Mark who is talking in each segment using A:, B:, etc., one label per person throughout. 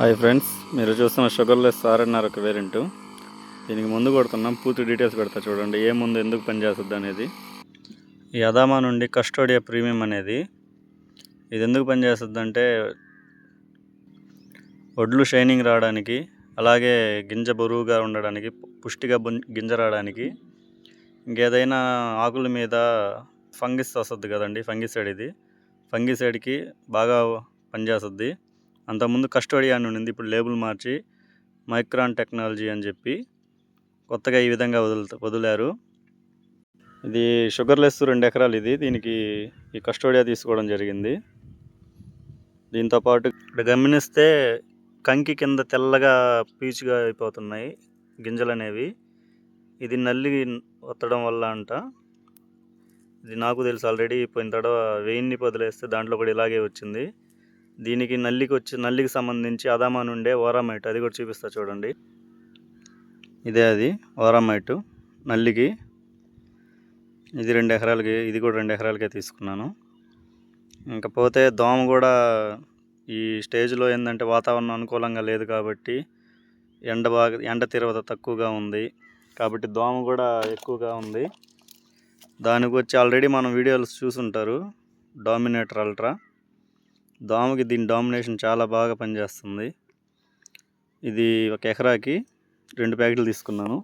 A: Hi friends, మీరు చూస్తున్న sugarless RNR ఒక వేరియంట్. దీనికి ముందు కొడుతున్నాం, పూర్తి డీటెయిల్స్ పెడతా చూడండి. ఏ ముందు ఎందుకు పనిచేస్తుంది అనేది. ఈ అదామా నుండి కస్టోడియా ప్రీమియం అనేది ఇది ఎందుకు పనిచేస్తుంది అంటే, వడ్లు షైనింగ్ రావడానికి, అలాగే గింజ బరువుగా ఉండడానికి, పుష్టిగా గింజ రావడానికి, ఇంకేదైనా ఆకుల మీద ఫంగిస్ వస్తుంది కదండి, ఫంగిసైడ్. ఇది ఫంగిసైడ్కి బాగా పనిచేస్తుంది. అంతకుముందు కస్టోడియా అని ఉండింది, ఇప్పుడు లేబుల్ మార్చి మైక్రాన్ టెక్నాలజీ అని చెప్పి కొత్తగా ఈ విధంగా వదిలారు. ఇది షుగర్లెస్ 2 ఎకరాలు. దీనికి ఈ కస్టోడియా తీసుకోవడం జరిగింది. దీంతోపాటు ఇక్కడ గమనిస్తే కంకి కింద తెల్లగా పీచుగా అయిపోతున్నాయి గింజలు అనేవి. ఇది నల్లి ఒత్తడం వల్ల అంట. ఇది నాకు తెలుసు, ఆల్రెడీ పోయిన తడవ వెయిన్ని వదిలేస్తే దాంట్లో కూడా ఇలాగే వచ్చింది. దీనికి నల్లికి సంబంధించి అదామా నుండే ఓరామైట్, అది కూడా చూపిస్తా చూడండి. ఇదే అది ఓరామైట్ నల్లికి. ఇది 2 ఎకరాలకి, ఇది కూడా 2 ఎకరాలకే తీసుకున్నాను. ఇంకపోతే దోమ కూడా ఈ స్టేజ్లో ఏంటంటే వాతావరణం అనుకూలంగా లేదు కాబట్టి, ఎండ తీవ్రత తక్కువగా ఉంది కాబట్టి దోమ కూడా ఎక్కువగా ఉంది. దానికి వచ్చి ఆల్రెడీ మనం వీడియోలు చూసుంటారు, డామినేటర్ అల్ట్రా. దోమకి దీని డామినేషన్ చాలా బాగా పనిచేస్తుంది. ఇది 1 ఎకరాకి 2 ప్యాకెట్లు తీసుకున్నాను.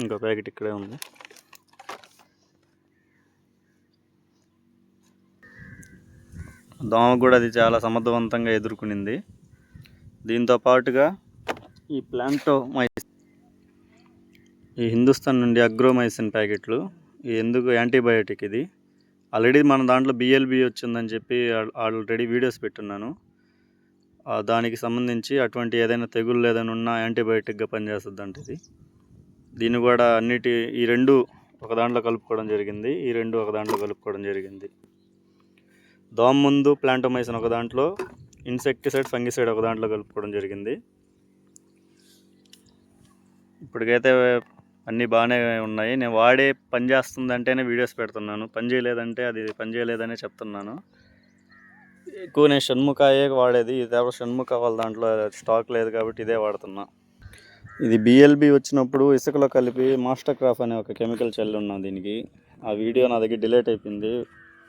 A: ఇంకో ప్యాకెట్ ఇక్కడే ఉంది. దోమ కూడా అది చాలా సమర్థవంతంగా ఎదుర్కొనింది. దీంతో పాటుగా ఈ ప్లాంటోమైసిన్, ఈ హిందుస్థాన్ నుండి అగ్రోమైసిన్ ప్యాకెట్లు. ఇది ఎందుకు యాంటీబయాటిక్. ఇది ఆల్రెడీ మన దాంట్లో బిఎల్బి వచ్చిందని చెప్పి ఆల్రెడీ వీడియోస్ పెట్టున్నాను. దానికి సంబంధించి అటువంటి ఏదైనా తెగుళ్ళు ఏదైనా ఉన్నా యాంటీబయాటిక్గా పనిచేస్తుంది అంటే దీన్ని కూడా ఈ 2 ఒక దాంట్లో కలుపుకోవడం జరిగింది. ఈ 2 ఒక దాంట్లో కలుపుకోవడం జరిగింది. దోమ ముందు ప్లాంటోమైసిన్ ఒక దాంట్లో, ఇన్సెక్టిసైడ్ ఫంగిసైడ్ ఒక దాంట్లో కలుపుకోవడం జరిగింది. ఇప్పటికైతే అన్నీ బాగానే ఉన్నాయి. నేను వాడే పని చేస్తుంది అంటేనే వీడియోస్ పెడుతున్నాను, పని చేయలేదంటే అది పని చేయలేదనే చెప్తున్నాను. ఎక్కువ నేను షణ్ముఖాయే వాడేది. ఇది ఎవరు షణ్ముఖ వాళ్ళ దాంట్లో స్టాక్ లేదు కాబట్టి ఇదే వాడుతున్నా. ఇది బిఎల్బి వచ్చినప్పుడు ఇసుకలో కలిపి మాస్టర్ క్రాఫ్ అనే ఒక కెమికల్ చల్లి ఉన్నాం దీనికి. ఆ వీడియో నా దగ్గర డిలీట్ అయిపోయింది,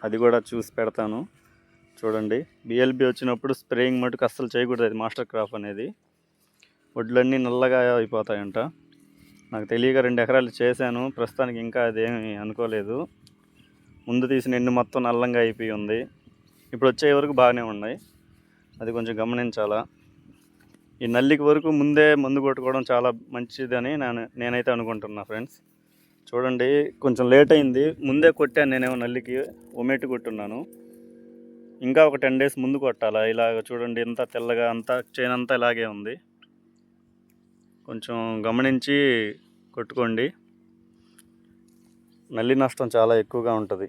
A: అది కూడా చూసి పెడతాను చూడండి. బిఎల్బి వచ్చినప్పుడు స్ప్రేయింగ్ మటుకు అస్సలు చేయకూడదు. అది మాస్టర్ క్రాఫ్ అనేది వడ్లన్నీ నల్లగా అయిపోతాయంట. నాకు తెలియక 2 ఎకరాలు చేశాను. ప్రస్తుతానికి ఇంకా అదేమి అనుకోలేదు. ముందు తీసిన ఎండు మొత్తం నల్లంగా అయిపోయి ఉంది. ఇప్పుడు వచ్చే వరకు బాగానే ఉన్నాయి, అది కొంచెం గమనించాలా. ఈ నల్లికి వరకు ముందే మందు కొట్టుకోవడం చాలా మంచిదని నేనైతే అనుకుంటున్నా ఫ్రెండ్స్. చూడండి, కొంచెం లేట్ అయింది. ముందే కొట్టాను నేనేమో నల్లికి, ఒమెట్టి కొట్టున్నాను. ఇంకా ఒక 10 డేస్ ముందు కొట్టాలా. ఇలాగ చూడండి, ఎంత తెల్లగా, అంతా చేనంతా ఇలాగే ఉంది. కొంచెం గమనించి కొట్టుకోండి. నల్లి నష్టం చాలా ఎక్కువగా ఉంటుంది.